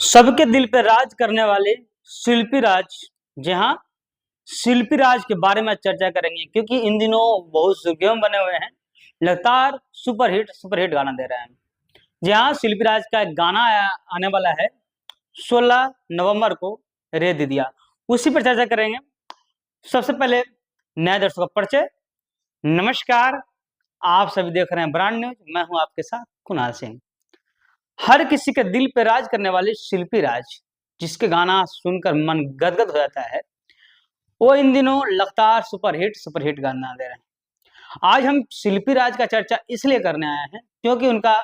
सबके दिल पे राज करने वाले शिल्पी राज। जी हाँ, शिल्पी राज के बारे में चर्चा करेंगे क्योंकि इन दिनों बहुत सुर्खियों में बने हुए हैं। लगातार सुपरहिट गाना दे रहे हैं। जी हाँ, शिल्पी राज का एक गाना आने वाला है 16 नवंबर को, रे दीदिया। उसी पर चर्चा करेंगे। सबसे पहले नए दर्शकों का परिचय। नमस्कार, आप सभी देख रहे हैं ब्रांड न्यूज। मैं हूं आपके साथ कुणाल सिंह। हर किसी के दिल पे राज करने वाले शिल्पी राज, जिसके गाना सुनकर मन गदगद हो जाता है, वो इन दिनों लगातार सुपरहिट गाना दे रहे हैं। आज हम शिल्पी राज का चर्चा इसलिए करने आए हैं क्योंकि उनका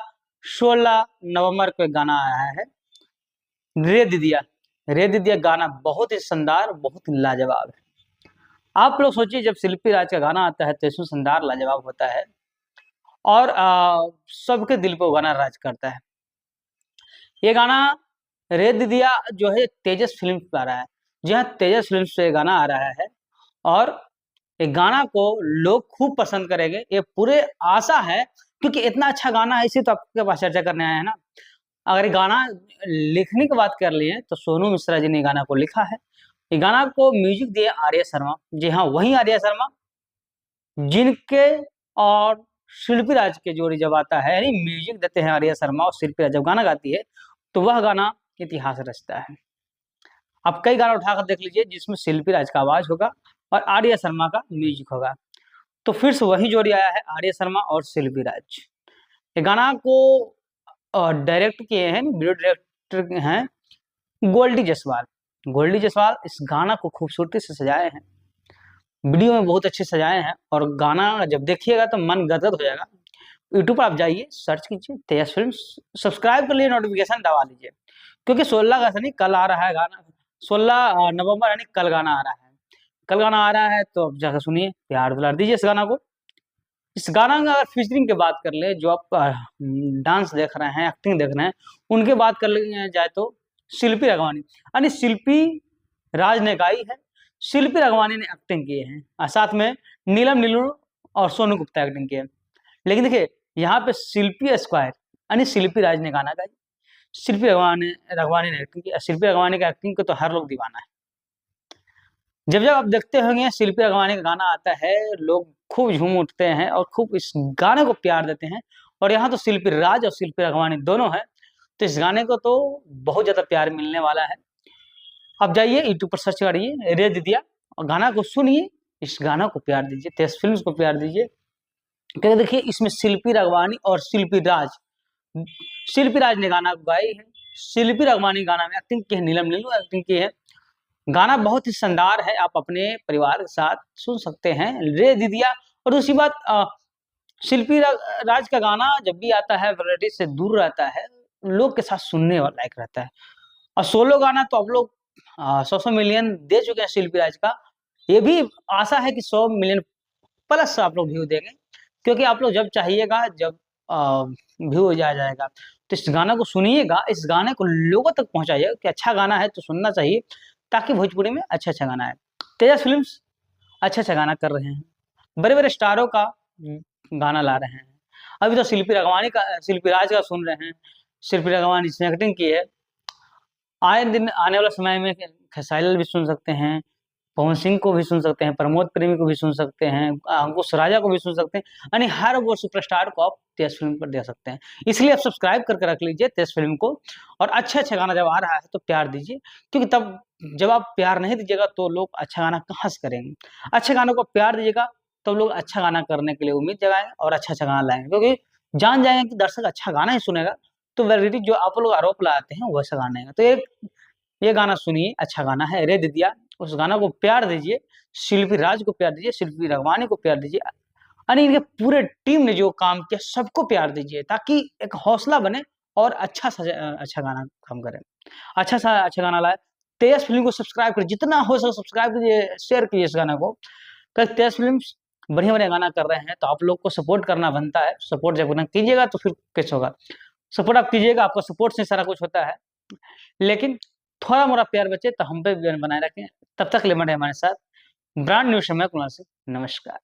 16 नवंबर को एक गाना आया है, रे दीदिया। रे दीदिया गाना बहुत ही शानदार, बहुत ही लाजवाब है। आप लोग सोचिए, जब शिल्पी राज का गाना आता है तो इसमें शानदार लाजवाब होता है और सबके दिल पे वो गाना राज करता है। ये गाना रे दीदिया जो है तेजस फिल्म पे आ रहा है। जी हाँ, तेजस फिल्म से गाना आ रहा है और ये गाना को लोग खूब पसंद करेंगे, ये पूरे आशा है, क्योंकि इतना अच्छा गाना है, इसी तो आपके पास चर्चा करने आए हैं ना। अगर ये गाना लिखने की बात कर लिए तो सोनू मिश्रा जी ने गाना को लिखा है। ये गाना को म्यूजिक दिए आर्या शर्मा। जी हाँ, वही आर्या शर्मा जिनके और शिल्पी राज के जोड़ी जब आता है, यानी म्यूजिक देते हैं आर्या शर्मा और शिल्पी राज जब गाना गाती है, तो वह गाना इतिहास रचता है। आप कई गाना उठाकर देख लीजिए जिसमें शिल्पी राज का आवाज होगा और आर्या शर्मा का म्यूजिक होगा। तो फिर से वही जोड़ी आया है, आर्या शर्मा और शिल्पी राज। ये गाना को डायरेक्ट किए हैं, वीडियो डायरेक्टर हैं गोल्डी जायसवाल। गोल्डी जायसवाल इस गाना को खूबसूरती से सजाए हैं, वीडियो में बहुत अच्छे सजाए हैं और गाना जब देखिएगा तो मन गदगद हो जाएगा। यूट्यूब पर आप जाइए, सर्च कीजिए तेजस फिल्म, सब्सक्राइब कर लिए, नोटिफिकेशन दबा लीजिए, क्योंकि 16 अगस्त नहीं, कल आ रहा है गाना। 16 नवंबर यानी कल गाना आ रहा है। कल गाना आ रहा है तो आप जाकर सुनिए, प्यार दुलार दीजिए इस गाना को। इस गाना में अगर फीचरिंग की बात कर ले, जो आप डांस देख रहे हैं, एक्टिंग देख रहे हैं, उनके बात कर ले जाए तो शिल्पी राघवानी, यानी शिल्पी राज ने गाई है, शिल्पी राघवानी ने एक्टिंग की है और साथ में नीलम नीलू और सोनू गुप्ता एक्टिंग की है। लेकिन देखिए, यहाँ पे शिल्पी स्क्वायर यानी शिल्पी राज ने गाना गाई, शिल्पी राघवानी ने एक्टिंग की। शिल्पी राघवानी की एक्टिंग को तो हर लोग दीवाना है। जब जब आप देखते होंगे शिल्पी राघवानी का गाना आता है, लोग खूब झूम उठते हैं और खूब इस गाने को प्यार देते हैं। और यहाँ तो शिल्पी राज और शिल्पी राघवानी दोनों हैं, तो इस गाने को तो बहुत ज्यादा प्यार मिलने वाला है। आप जाइए यूट्यूब पर सर्च करिए रे दीदिया और गाना को सुनिए, इस गाना को प्यार दीजिए, तेज फिल्म को प्यार दीजिए। क्योंकि देखिए, इसमें शिल्पी राघवानी और शिल्पी राज ने गाना गाई है, शिल्पी राघवानी गाना में एक्टिंग की है, नीलम नीलू एक्टिंग की है। गाना बहुत ही शानदार है, आप अपने परिवार के साथ सुन सकते हैं, रे दीदिया। और दूसरी बात, शिल्पी राज का गाना जब भी आता है वैरायटी से दूर रहता है, लोग के साथ सुनने वाला लायक रहता है। और सोलो गाना तो आप लोग 100 मिलियन दे चुके हैं शिल्पी राज का। ये भी आशा है कि 100 मिलियन प्लस आप लोग व्यू देंगे, क्योंकि आप लोग जब चाहिएगा, जब व्यू हो जाएगा, तो इस गाना को सुनिएगा, इस गाने को लोगों तक पहुंचाइएगा कि अच्छा गाना है तो सुनना चाहिए, ताकि भोजपुरी में अच्छा गाना है। तेजस फिल्म्स अच्छा गाना कर रहे हैं, बड़े-बड़े स्टारों का गाना ला रहे हैं। अभी तो शिल्पी राज का सुन रहे हैं, शिल्पी राघवानी जिसने एक्टिंग की है। आए दिन आने वाले समय में खेसारी भी सुन सकते हैं, पवन सिंह को भी सुन सकते हैं, प्रमोद प्रेमी को भी सुन सकते हैं, अंकुश राजा को भी सुन सकते हैं, यानी हर वो सुपरस्टार को आप तेज फिल्म पर दे सकते हैं। इसलिए आप सब्सक्राइब करके रख लीजिए तेज फिल्म को, और अच्छा गाना जब आ रहा है तो प्यार दीजिए, क्योंकि तब जब आप प्यार नहीं दीजिएगा तो लोग अच्छा गाना कहाँ से करेंगे। अच्छे गानों को प्यार दीजिएगा तो लोग अच्छा गाना करने के लिए उम्मीद जगाएंगे और अच्छा गाना लाएंगे, क्योंकि जान जाएंगे कि दर्शक अच्छा गाना ही सुनेगा, तो वैलिडिटी जो आप लोग आरोप लगाते हैं वैसा गाना है। तो ये गाना सुनिए, अच्छा गाना है, रे दीदिया। उस गाना को प्यार दीजिए, शिल्पी राज को प्यार दीजिए, शिल्पी राघवानी को प्यार दीजिए, यानी इनके पूरे टीम ने जो काम किया सबको प्यार दीजिए, ताकि एक हौसला बने और अच्छा गाना काम करे, अच्छा गाना लाए। तेज फिल्म को सब्सक्राइब करिए, जितना हो सके सब्सक्राइब कीजिए, शेयर कीजिए इस गाना को। तेज फिल्म बढ़िया गाना कर रहे हैं तो आप लोग को सपोर्ट करना बनता है। सपोर्ट जब ना कीजिएगा तो फिर कैसे होगा। सपोर्ट आप कीजिएगा, आपका सपोर्ट से सारा कुछ होता है। लेकिन थोड़ा मोड़ा प्यार बचे तो हम पे भी बनाए रखें। तब तक लिमिट है हमारे साथ। ब्रांड न्यूज में कुणाल सिंह, नमस्कार।